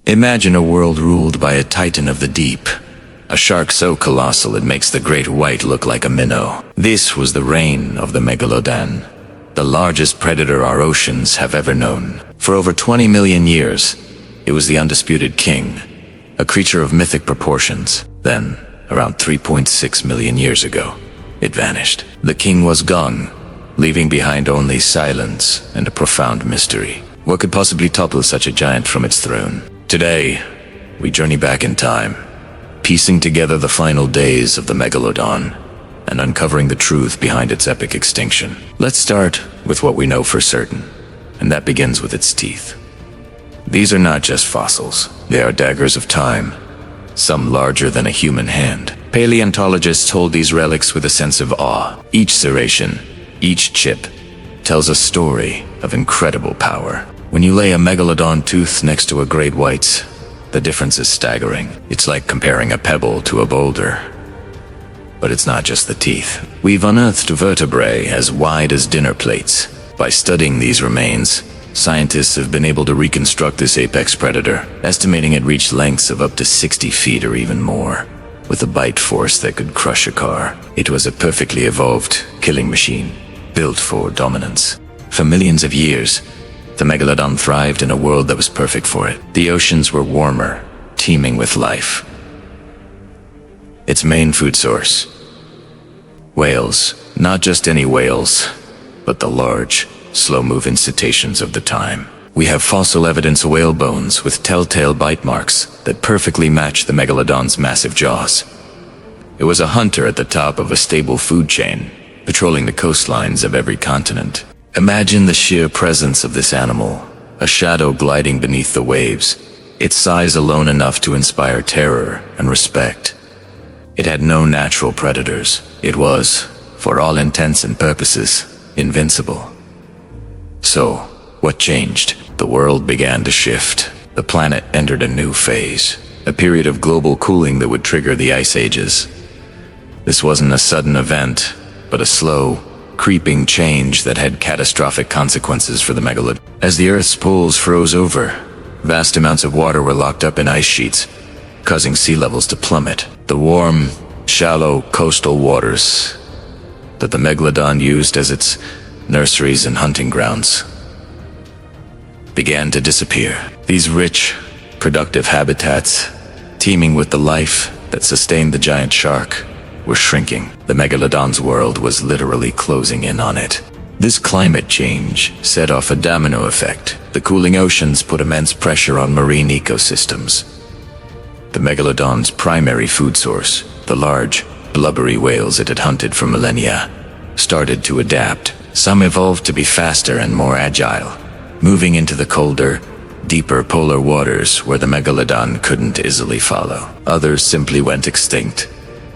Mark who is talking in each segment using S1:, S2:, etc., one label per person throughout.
S1: Imagine a world ruled by a titan of the deep. A shark so colossal it makes the great white look like a minnow. This was the reign of the Megalodon, the largest predator our oceans have ever known. For over 20 million years, it was the undisputed king, a creature of mythic proportions. Then, around 3.6 million years ago, it vanished. The king was gone, leaving behind only silence and a profound mystery. What could possibly topple such a giant from its throne? Today, we journey back in time, piecing together the final days of the Megalodon and uncovering the truth behind its epic extinction. Let's start with what we know for certain, and that begins with its teeth. These are not just fossils, they are daggers of time, some larger than a human hand. Paleontologists hold these relics with a sense of awe. Each serration, each chip, tells a story of incredible power. When you lay a Megalodon tooth next to a great white's, the difference is staggering. It's like comparing a pebble to a boulder. But it's not just the teeth. We've unearthed vertebrae as wide as dinner plates. By studying these remains, scientists have been able to reconstruct this apex predator, estimating it reached lengths of up to 60 feet or even more, with a bite force that could crush a car. It was a perfectly evolved killing machine, built for dominance. For millions of years, the Megalodon thrived in a world that was perfect for it. The oceans were warmer, teeming with life. Its main food source: whales. Not just any whales, but the large, slow-moving cetaceans of the time. We have fossil evidence of whale bones with telltale bite marks that perfectly match the Megalodon's massive jaws. It was a hunter at the top of a stable food chain, patrolling the coastlines of every continent. Imagine the sheer presence of this animal, a shadow gliding beneath the waves, its size alone enough to inspire terror and respect. It had no natural predators. It was, for all intents and purposes, invincible. So, what changed? The world began to shift. The planet entered a new phase, a period of global cooling that would trigger the ice ages. This wasn't a sudden event, but a slow, creeping change that had catastrophic consequences for the Megalodon. As the Earth's poles froze over, vast amounts of water were locked up in ice sheets, causing sea levels to plummet. The warm, shallow coastal waters that the Megalodon used as its nurseries and hunting grounds began to disappear. These rich, productive habitats, teeming with the life that sustained the giant shark, were shrinking. The Megalodon's world was literally closing in on it. This climate change set off a domino effect. The cooling oceans put immense pressure on marine ecosystems. The Megalodon's primary food source, the large, blubbery whales it had hunted for millennia, started to adapt. Some evolved to be faster and more agile, moving into the colder, deeper polar waters where the Megalodon couldn't easily follow. Others simply went extinct,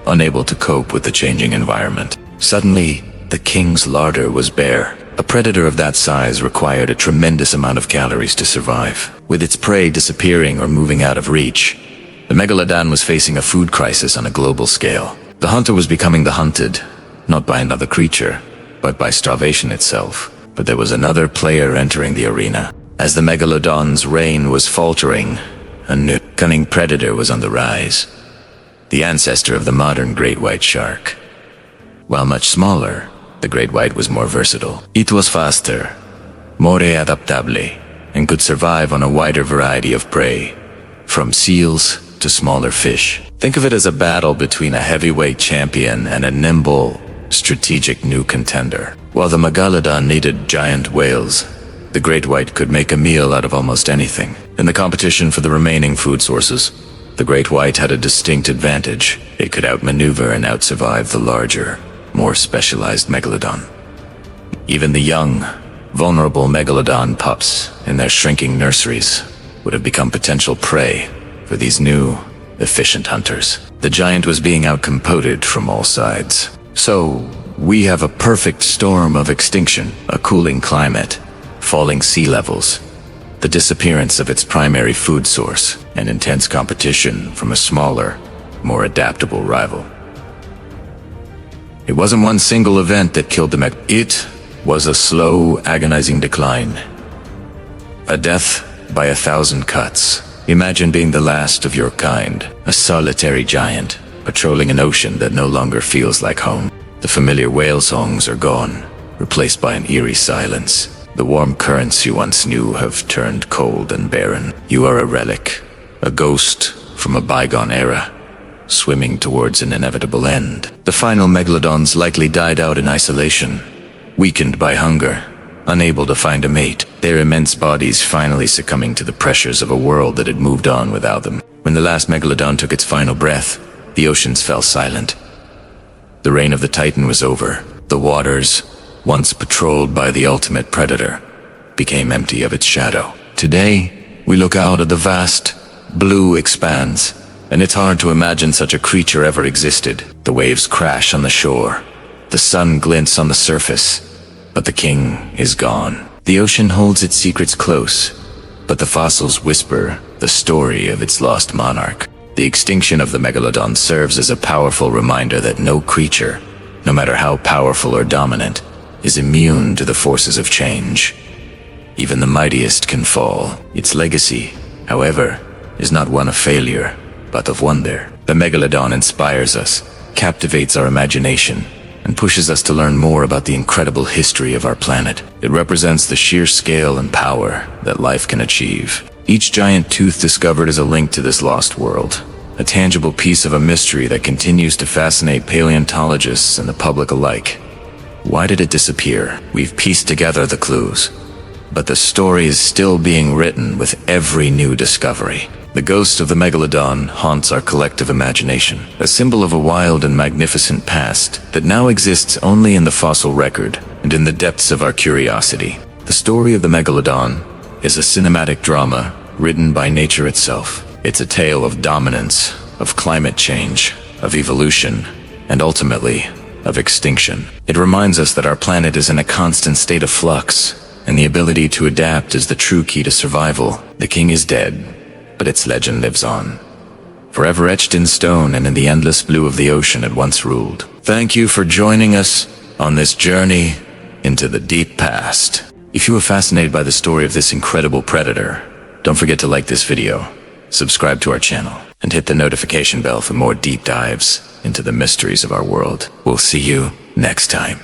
S1: unable to cope with the changing environment. Suddenly, the king's larder was bare. A predator of that size required a tremendous amount of calories to survive. With its prey disappearing or moving out of reach, the Megalodon was facing a food crisis on a global scale. The hunter was becoming the hunted, not by another creature, but by starvation itself. But there was another player entering the arena. As the Megalodon's reign was faltering, a new, cunning predator was on the rise. The ancestor of the modern great white shark. While much smaller, the great white was more versatile. It was faster, more adaptable, and could survive on a wider variety of prey, from seals to smaller fish. Think of it as a battle between a heavyweight champion and a nimble, strategic new contender. While the Megalodon needed giant whales, the great white could make a meal out of almost anything. In the competition for the remaining food sources, the great white had a distinct advantage. It could outmaneuver and outsurvive the larger, more specialized Megalodon. Even the young, vulnerable Megalodon pups in their shrinking nurseries would have become potential prey for these new, efficient hunters. The giant was being outcompeted from all sides. So, we have a perfect storm of extinction, a cooling climate, falling sea levels, the disappearance of its primary food source, and intense competition from a smaller, more adaptable rival. It wasn't one single event that killed the It was a slow, agonizing decline. A death by 1,000 cuts. Imagine being the last of your kind, a solitary giant, patrolling an ocean that no longer feels like home. The familiar whale songs are gone, replaced by an eerie silence. The warm currents you once knew have turned cold and barren. You are a relic, a ghost from a bygone era, swimming towards an inevitable end. The final megalodons likely died out in isolation, weakened by hunger, unable to find a mate, their immense bodies finally succumbing to the pressures of a world that had moved on without them. When the last megalodon took its final breath, the oceans fell silent. The reign of the Titan was over. The waters, once patrolled by the ultimate predator, became empty of its shadow. Today, we look out at the vast, blue expanse, and it's hard to imagine such a creature ever existed. The waves crash on the shore. The sun glints on the surface, but the king is gone. The ocean holds its secrets close, but the fossils whisper the story of its lost monarch. The extinction of the megalodon serves as a powerful reminder that no creature, no matter how powerful or dominant, is immune to the forces of change. Even the mightiest can fall. Its legacy, however, is not one of failure, but of wonder. The megalodon inspires us, captivates our imagination, and pushes us to learn more about the incredible history of our planet. It represents the sheer scale and power that life can achieve. Each giant tooth discovered is a link to this lost world, a tangible piece of a mystery that continues to fascinate paleontologists and the public alike. Why did it disappear? We've pieced together the clues, but the story is still being written with every new discovery. The ghost of the megalodon haunts our collective imagination, a symbol of a wild and magnificent past that now exists only in the fossil record and in the depths of our curiosity. The story of the megalodon is a cinematic drama written by nature itself. It's a tale of dominance, of climate change, of evolution, and ultimately, of extinction. It reminds us that our planet is in a constant state of flux, and the ability to adapt is the true key to survival. The king is dead, but its legend lives on, forever etched in stone and in the endless blue of the ocean it once ruled. Thank you for joining us on this journey into the deep past. If you were fascinated by the story of this incredible predator, don't forget to like this video, subscribe to our channel, and hit the notification bell for more deep dives into the mysteries of our world. We'll see you next time.